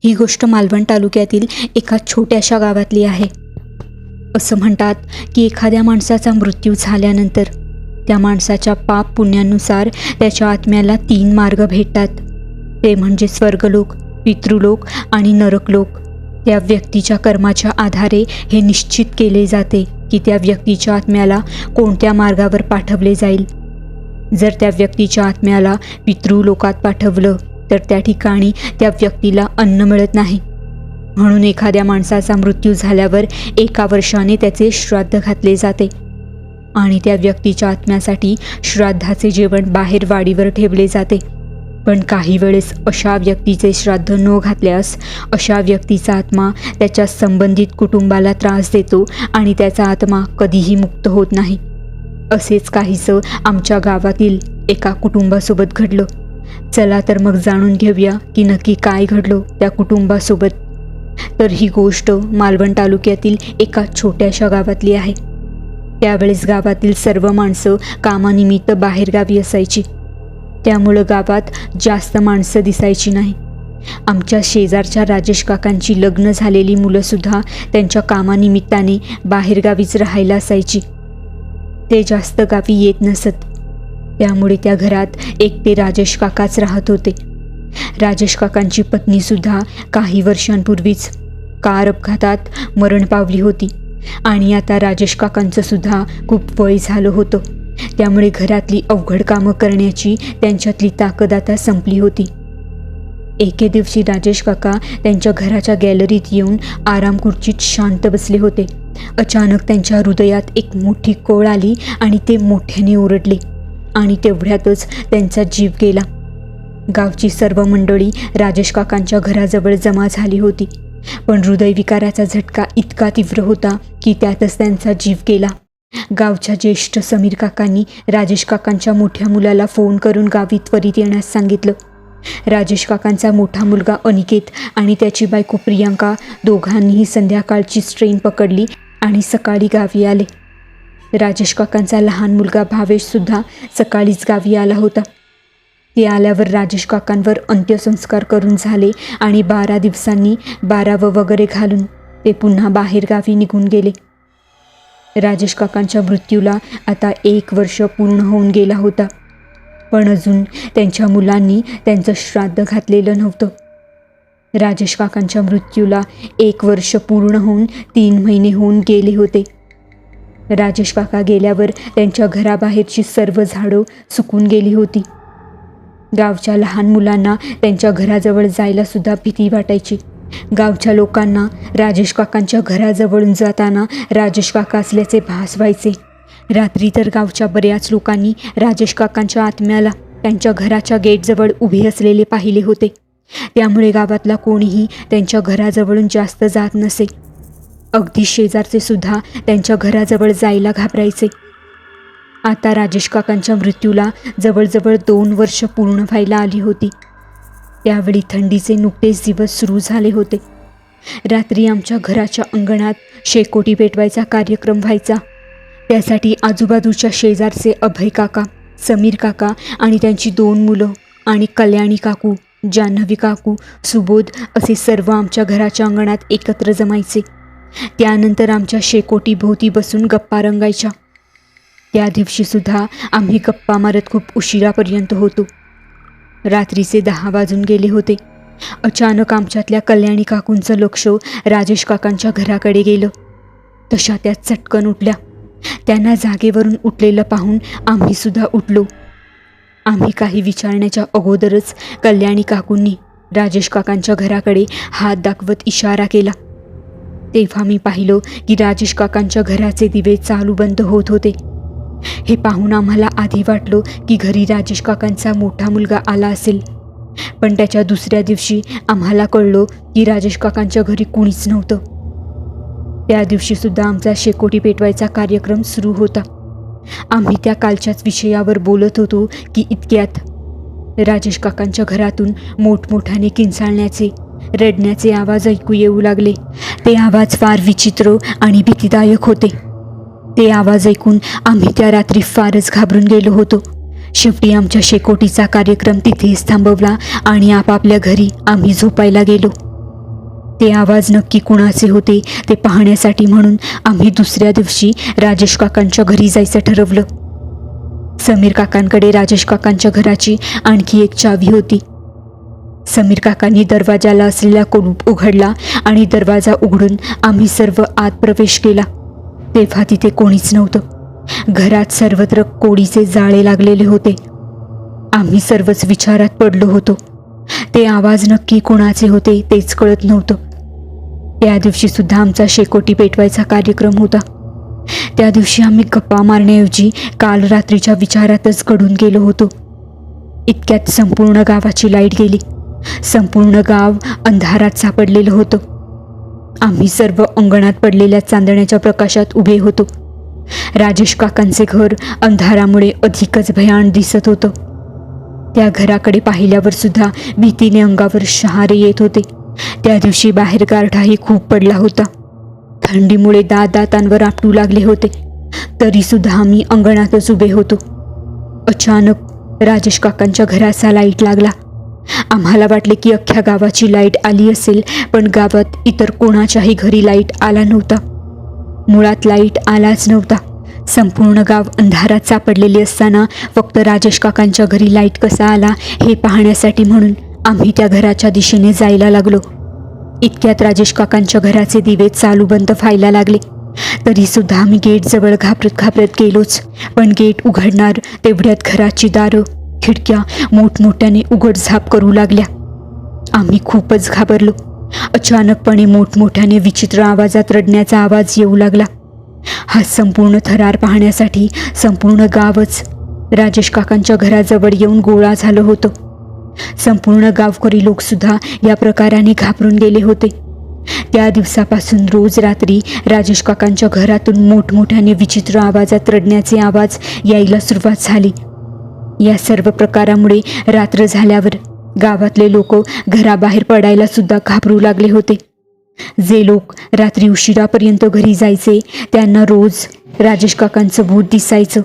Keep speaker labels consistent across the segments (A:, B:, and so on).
A: ही गोष्ट मालवण तालुक्यातील एका छोट्याशा गावातली आहे. असं म्हणतात की एखाद्या माणसाचा मृत्यू झाल्यानंतर त्या माणसाच्या पाप पुण्यानुसार त्याच्या आत्म्याला 3 मार्ग भेटतात. ते म्हणजे स्वर्गलोक, पितृलोक आणि नरकलोक. त्या व्यक्तीच्या कर्माच्या आधारे हे निश्चित केले जाते की त्या व्यक्तीच्या आत्म्याला कोणत्या मार्गावर पाठवले जाईल. जर त्या व्यक्तीच्या आत्म्याला पितृलोकात पाठवलं तर त्या ठिकाणी त्या व्यक्तीला अन्न मिळत नाही. म्हणून एखाद्या माणसाचा मृत्यू झाल्यावर 1 वर्षाने त्याचे श्राद्ध घातले जाते आणि त्या व्यक्तीच्या आत्म्यासाठी श्राद्धाचे जेवण बाहेर वाडीवर ठेवले जाते. पण काही वेळेस अशा व्यक्तीचे श्राद्ध न घातल्यास अशा व्यक्तीचा आत्मा त्याच्या संबंधित कुटुंबाला त्रास देतो आणि त्याचा आत्मा कधीही मुक्त होत नाही. असेच काहीसं आमच्या गावातील एका कुटुंबासोबत घडलं. चला तर मग जाणून घेऊया की नक्की काय घडलं त्या कुटुंबासोबत. तर ही गोष्ट मालवण तालुक्यातील एका छोट्याशा गावातली आहे. त्यावेळेस गावातील सर्व माणसं कामानिमित्त बाहेरगावी असायची. त्यामुळं गावात जास्त माणसं दिसायची नाही. आमच्या शेजारच्या राजेश काकांची लग्न झालेली मुलंसुद्धा त्यांच्या कामानिमित्ताने बाहेरगावीच राहायला असायची. ते जास्त गावी येत नसत. त्यामुळे त्या घरात एकटे राजेश काकाच राहत होते. राजेश काकांची पत्नीसुद्धा काही वर्षांपूर्वीच कार अपघातात मरण पावली होती आणि आता राजेश काकांचं सुद्धा खूप वय झालं होतं. त्यामुळे घरातली अवघड कामं करण्याची त्यांच्यातली ताकद आता संपली होती. एके दिवशी राजेश काका त्यांच्या घराच्या गॅलरीत येऊन आराम खुर्चीत शांत बसले होते. अचानक त्यांच्या हृदयात एक मोठी कोळ आली आणि ते मोठ्याने ओरडले आणि तेवढ्यातच त्यांचा जीव गेला. गावची सर्व मंडळी राजेश काकांच्या घराजवळ जमा झाली होती. पण हृदयविकाराचा झटका इतका तीव्र होता की त्यातच त्यांचा जीव गेला. गावच्या ज्येष्ठ समीर काकांनी राजेश काकांच्या मोठ्या मुलाला फोन करून गावी त्वरित येण्यास सांगितलं. राजेश काकांचा मोठा मुलगा अनिकेत आणि त्याची बायको प्रियांका दोघांनीही संध्याकाळचीच ट्रेन पकडली आणि सकाळी गावी आले. राजेश काकांचा लहान मुलगा भावेशसुद्धा सकाळीच गावी आला होता. ते आल्यावर राजेश काकांवर अंत्यसंस्कार करून झाले आणि 12 दिवसांनी 12व वगैरे घालून ते पुन्हा बाहेर गावी निघून गेले. राजेश काकांच्या मृत्यूला आता 1 वर्ष पूर्ण होऊन गेला होता. पण अजून त्यांच्या मुलांनी त्यांचं श्राद्ध घातलेलं नव्हतं. राजेश काकांच्या मृत्यूला 1 वर्ष पूर्ण होऊन 3 महिने होऊन गेले होते. राजेश काका गेल्यावर त्यांच्या घराबाहेरची सर्व झाडं सुकून गेली होती. गावच्या लहान मुलांना त्यांच्या घराजवळ जायला सुद्धा भीती वाटायची. गावच्या लोकांना राजेश काकांच्या घराजवळून जाताना राजेश काका असल्याचे भास व्हायचे. रात्री तर गावच्या बऱ्याच लोकांनी राजेश काकांच्या आत्म्याला त्यांच्या घराच्या गेटजवळ उभे असलेले पाहिले होते. त्यामुळे गावातला कोणीही त्यांच्या घराजवळून जास्त जात नसे. अगदी शेजारचे सुद्धा त्यांच्या घराजवळ जायला घाबरायचे. आता राजेश काकांच्या मृत्यूला जवळजवळ 2 वर्ष पूर्ण व्हायला आली होती. त्यावेळी थंडीचे नुकतेच दिवस सुरू झाले होते. रात्री आमच्या घराच्या अंगणात शेकोटी पेटवायचा कार्यक्रम व्हायचा. त्यासाठी आजूबाजूच्या शेजारचे अभय काका, समीर काका आणि त्यांची 2 मुलं आणि कल्याणी काकू, जान्हवी काकू, सुबोध असे सर्व आमच्या घराच्या अंगणात एकत्र जमायचे. त्यानंतर आमच्या शेकोटी भोवती बसून गप्पा रंगायच्या. त्या दिवशीसुद्धा आम्ही गप्पा मारत खूप उशिरापर्यंत होतो. रात्रीचे 10 वाजून गेले होते. अचानक आमच्यातल्या कल्याणी काकूंचं लक्ष राजेश काकांच्या घराकडे गेलं. तशा त्या चटकन उठल्या. त्यांना जागेवरून उठलेलं पाहून आम्हीसुद्धा उठलो. आम्ही काही विचारण्याच्या अगोदरच कल्याणी काकूंनी राजेश काकांच्या घराकडे हात दाखवत इशारा केला. तेव्हा मी पाहिलं की राजेश काकांच्या घराचे दिवे चालू बंद होत होते. हे पाहून आम्हाला आधी वाटलं की घरी राजेश काकांचा मोठा मुलगा आला असेल. पण त्याच्या दुसऱ्या दिवशी आम्हाला कळलं की राजेश काकांच्या घरी कुणीच नव्हतं. त्या दिवशीसुद्धा आमचा शेकोटी पेटवायचा कार्यक्रम सुरू होता. आम्ही त्या कालच्याच विषयावर बोलत होतो की इतक्यात राजेश काकांच्या घरातून मोठमोठ्याने किंचाळण्याचे, रडण्याचे आवाज ऐकू येऊ लागले. ते आवाज फार विचित्र आणि भीतीदायक होते. ते आवाज ऐकून आम्ही त्या रात्री फारच घाबरून गेलो होतो. शेवटी आमच्या शेकोटीचा कार्यक्रम तिथेच थांबवला आणि आपापल्या घरी आम्ही झोपायला गेलो. ते आवाज नक्की कुणाचे होते ते पाहण्यासाठी म्हणून आम्ही दुसऱ्या दिवशी राजेश काकांच्या घरी जायचं ठरवलं. समीर काकांकडे राजेश काकांच्या घराची आणखी एक चावी होती. समीर काकांनी दरवाजाला असलेला कुलूप उघडला आणि दरवाजा उघडून आम्ही सर्व आत प्रवेश केला. तेव्हा तिथे कोणीच नव्हतं. घरात सर्वत्र कोडीचे जाळे लागलेले होते. आम्ही सर्वच विचारात पडलो होतो. ते आवाज नक्की कोणाचे होते तेच कळत नव्हतं. त्या दिवशी सुद्धा आमचा शेकोटी पेटवायचा कार्यक्रम होता. त्या दिवशी आम्ही गप्पा मारण्याऐवजी काल रात्रीच्या विचारातच गढून गेलो होतो. इतक्यात संपूर्ण गावाची लाईट गेली. संपूर्ण गाव अंधारात सापडलेलं होतं. आम्ही सर्व अंगणात पडलेल्या चांदण्याच्या प्रकाशात उभे होतो. राजेश काकांचे घर अंधारामुळे अधिकच भयान दिसत होतं. त्या घराकडे पाहिल्यावर सुद्धा भीतीने अंगावर शहारे येत होते. त्या दिवशी बाहेर गारठाही खूप पडला होता. थंडीमुळे दातांवर आपटू लागले होते. तरी सुद्धा आम्ही अंगणातच उभे होतो. अचानक राजेश काकांच्या घराचा लाईट लागला. आम्हाला वाटले की अख्ख्या गावाची लाईट आली असेल, पण गावात इतर कोणाच्याही घरी लाईट आला नव्हता. मुळात लाईट आलाच नव्हता. संपूर्ण गाव अंधारात सापडलेले असताना फक्त राजेश काकांच्या घरी लाईट कसा आला हे पाहण्यासाठी म्हणून आम्ही त्या घराच्या दिशेने जायला लागलो. इतक्यात राजेश काकांच्या घराचे दिवे चालू बंद व्हायला लागले. तरी सुद्धा आम्ही गेटजवळ घाबरत गेलोच. पण गेट उघडणार तेवढ्यात घराची दारं खिडक्या मोठमोठ्याने उघडझाप करू लागल्या. आम्ही खूपच घाबरलो. अचानकपणे मोठमोठ्याने विचित्र आवाजात रडण्याचा आवाज येऊ लागला. हा संपूर्ण थरार पाहण्यासाठी संपूर्ण गावच राजेश काकांच्या घराजवळ येऊन गोळा झालं होतं. संपूर्ण गावकरी लोकसुद्धा या प्रकाराने घाबरून गेले होते. त्या दिवसापासून रोज रात्री राजेश काकांच्या घरातून मोठमोठ्याने विचित्र आवाजात रडण्याचे आवाज यायला सुरुवात झाली. या सर्व प्रकारामुळे रात्र झाल्यावर गावातले लोक घराबाहेर पडायला सुद्धा घाबरू लागले होते. जे लोक रात्री उशिरापर्यंत घरी जायचे त्यांना रोज राजेश काकांचं भूत दिसायचं.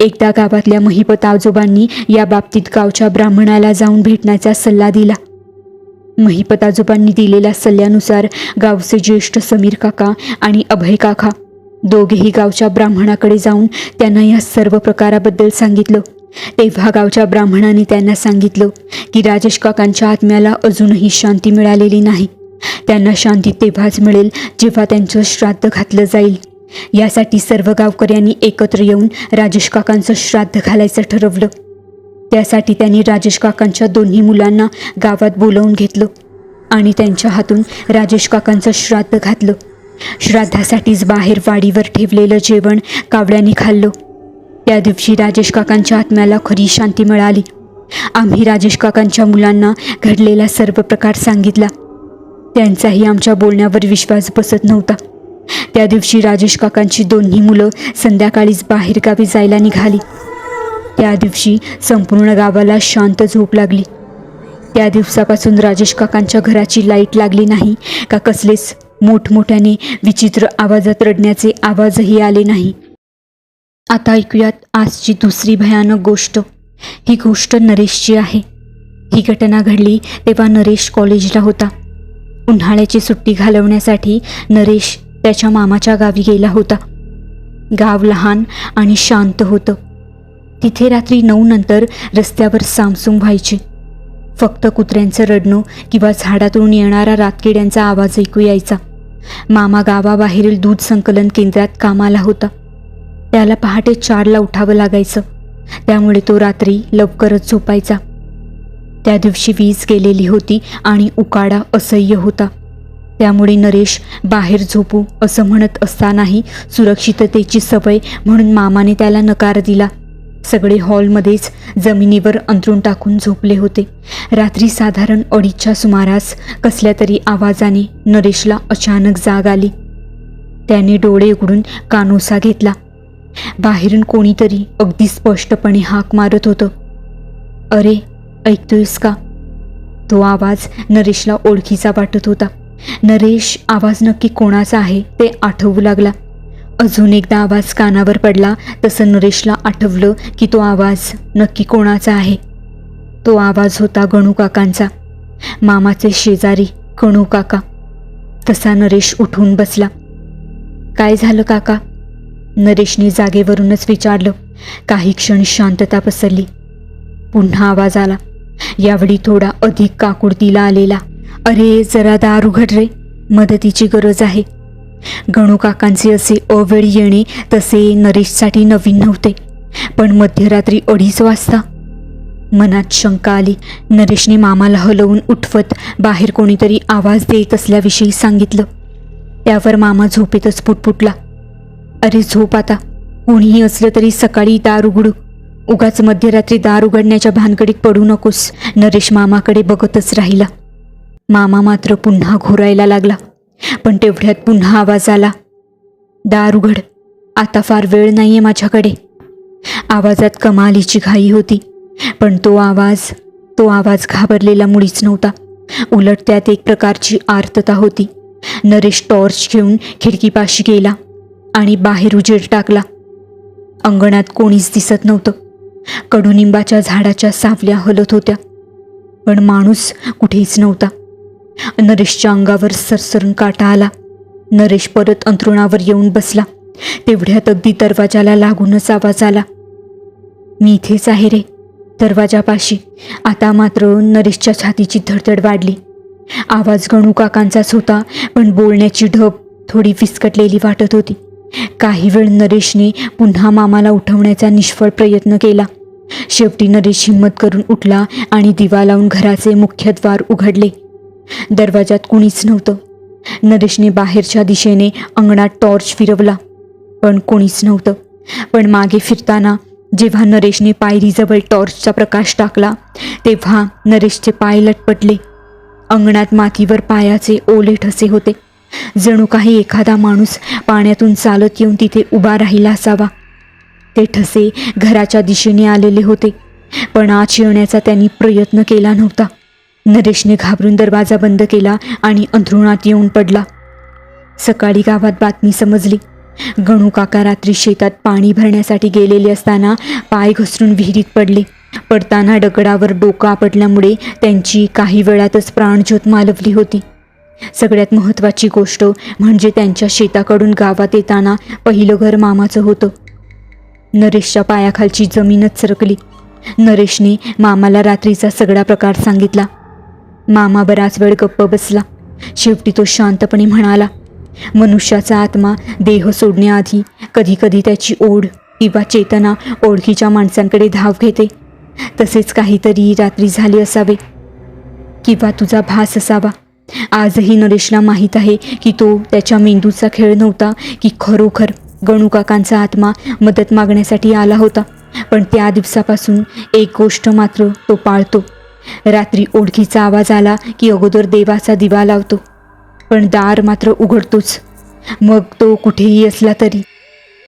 A: एकदा गावातल्या महिपत आजोबांनी या बाबतीत गावच्या ब्राह्मणाला जाऊन भेटण्याचा सल्ला दिला. महिपत आजोबांनी दिलेल्या सल्ल्यानुसार गावचे ज्येष्ठ समीर काका आणि अभय काका दोघेही गावच्या ब्राह्मणाकडे जाऊन त्यांना या सर्व प्रकाराबद्दल सांगितलं. तेव्हा गावच्या ब्राह्मणाने त्यांना सांगितलं की राजेश काकांच्या आत्म्याला अजूनही शांती मिळालेली नाही. त्यांना शांती तेव्हाच मिळेल जेव्हा त्यांचं श्राद्ध घातलं जाईल. यासाठी सर्व गावकऱ्यांनी एकत्र येऊन राजेश काकांचं श्राद्ध घालायचं ठरवलं. त्यासाठी त्यांनी राजेश काकांच्या दोन्ही मुलांना गावात बोलावून घेतलं आणि त्यांच्या हातून राजेश काकांचं श्राद्ध घातलं. श्राद्धासाठीच बाहेर वाडीवर ठेवलेलं जेवण कावड्यांनी खाल्लं. त्या दिवशी राजेश काकांच्या आत्म्याला खरी शांती मिळाली. आम्ही राजेश काकांच्या मुलांना घडलेला सर्व प्रकार सांगितला. त्यांचाही आमच्या बोलण्यावर विश्वास बसत नव्हता. त्या दिवशी राजेश काकांची दोन्ही मुलं संध्याकाळीच बाहेरगावी जायला निघाली. त्या दिवशी संपूर्ण गावाला शांत झोप लागली. त्या दिवसापासून राजेश काकांच्या घराची लाईट लागली नाही का कसलेच मोठमोठ्याने विचित्र आवाजात रडण्याचे आवाजही आले नाही. आता ऐकूयात आजची दुसरी भयानक गोष्ट. ही गोष्ट नरेशची आहे. ही घटना घडली तेव्हा नरेश कॉलेजला होता. उन्हाळ्याची सुट्टी घालवण्यासाठी नरेश त्याच्या मामाच्या गावी गेला होता. गाव लहान आणि शांत होतं. तिथे रात्री 9 नंतर रस्त्यावर सामसूम व्हायचे. फक्त कुत्र्यांचं रडणं किंवा झाडातून येणारा रातकिड्यांचा आवाज ऐकू यायचा. मामा गावाबाहेरील दूध संकलन केंद्रात कामाला होता. त्याला पहाटे 4ला उठावं लागायचं. त्यामुळे तो रात्री लवकरच झोपायचा. त्या दिवशी वीज गेलेली होती आणि उकाडा असह्य होता. त्यामुळे नरेश बाहेर झोपू असं म्हणत असतानाही सुरक्षिततेची सवय म्हणून मामाने त्याला नकार दिला. सगळे हॉलमध्येच जमिनीवर अंथरूण टाकून झोपले होते. रात्री साधारण 2:30च्या सुमारास कसल्या तरी आवाजाने नरेशला अचानक जाग आली. त्याने डोळे उघडून कानोसा घेतला. बाहेरून कोणीतरी अगदी स्पष्टपणे हाक मारत होतं. अरे, ऐकतोयस का? तो आवाज नरेशला ओळखीचा वाटत होता. नरेश आवाज नक्की कोणाचा आहे ते आठवू लागला. अजून एकदा आवाज कानावर पडला तसं नरेशला आठवलं की तो आवाज नक्की कोणाचा आहे. तो आवाज होता गणू काकांचा. मामाचे शेजारी गणू काका. तसा नरेश उठून बसला. काय झालं काका? नरेशने जागेवरूनच विचारलं. काही क्षण शांतता पसरली. पुन्हा आवाज आला, यावेळी थोडा अधिक काकुळतीला आलेला. अरे जरा दार उघड रे, मदतीची गरज आहे. गणू काकांचे असे अवेळी येणे तसे नरेशसाठी नवीन नव्हते, पण मध्यरात्री 2:30 वाजता मनात शंका आली. नरेशने मामाला हलवून उठवत बाहेर कोणीतरी आवाज देत असल्याविषयी सांगितलं. त्यावर मामा झोपेतच पुटपुटला, अरे झोप आता, कोणीही असलं तरी सकाळी दार उघडू, उगाच मध्यरात्री दार उघडण्याच्या भानगडीत पडू नकोस. नरेश मामाकडे बघतच राहिला. मामा मात्र पुन्हा घोरायला लागला. पण तेवढ्यात पुन्हा आवाज आला, दार उघड, आता फार वेळ नाहीये माझ्याकडे. आवाजात कमालीची घाई होती, पण तो आवाज घाबरलेला मुळीच नव्हता. उलट त्यात एक प्रकारची आर्तता होती. नरेश टॉर्च घेऊन खिडकीपाशी गेला आणि बाहेर उजेड टाकला. अंगणात कोणीच दिसत नव्हतं. कडुनिंबाच्या झाडाच्या सावल्या हलत होत्या, पण माणूस कुठेच नव्हता. नरेशच्या अंगावर सरसरून काटा आला. नरेश परत अंथरुणावर येऊन बसला. तेवढ्यात अगदी दरवाजाला लागूनच आवाज आला, मी इथेच आहे रे, दरवाजापाशी. आता मात्र नरेशच्या छातीची धडधड वाढली. आवाज गणू काकांचाच होता, पण बोलण्याची ढब थोडी विस्कटलेली वाटत होती. काही वेळ नरेशने पुन्हा मामाला उठवण्याचा निष्फळ प्रयत्न केला. शेवटी नरेश हिंमत करून उठला आणि दिवा लावून घराचे मुख्य द्वार उघडले. दरवाजात कुणीच नव्हतं. नरेशने बाहेरच्या दिशेने अंगणात टॉर्च फिरवला, पण कोणीच नव्हतं. पण मागे फिरताना जेव्हा नरेशने पायरीजवळ टॉर्चचा प्रकाश टाकला, तेव्हा नरेशचे पाय लटपटले. अंगणात मातीवर पायाचे ओले ठसे होते. जणू काही एखादा माणूस पाण्यातून चालत येऊन तिथे उभा राहिला असावा. ते ठसे घराच्या दिशेने आलेले होते, पण आत येण्याचा त्यांनी प्रयत्न केला नव्हता. नरेशने घाबरून दरवाजा बंद केला आणि अंथरुणात येऊन पडला. सकाळी गावात बातमी समजली. गणू काका रात्री शेतात पाणी भरण्यासाठी गेलेले असताना पाय घसरून विहिरीत पडले. पडताना दगडावर डोकं आपटल्यामुळे त्यांची काही वेळातच प्राणज्योत मालवली होती. सगळ्यात महत्त्वाची गोष्ट म्हणजे त्यांच्या शेताकडून गावात येताना पहिलं घर मामाचं होतं. नरेशच्या पायाखालची जमीनच सरकली. नरेशने मामाला रात्रीचा सगळा प्रकार सांगितला. मामा बराच वेळ गप्प बसला. शेवटी तो शांतपणे म्हणाला, मनुष्याचा आत्मा देह सोडण्याआधी कधीकधी त्याची ओढ किंवा चेतना ओळखीच्या माणसांकडे धाव घेते. तसेच काहीतरी रात्री झाले असावे किंवा तुझा भास असावा. आजही नरेशला माहीत आहे की तो त्याच्या मेंदूचा खेळ नव्हता, की खरोखर गणू काकांचा आत्मा मदत मागण्यासाठी आला होता. पण त्या दिवसापासून एक गोष्ट मात्र तो पाळतो. रात्री ओळखीचा आवाज आला की अगोदर देवाचा दिवा लावतो, पण दार मात्र उघडतोच, मग तो कुठेही असला तरी.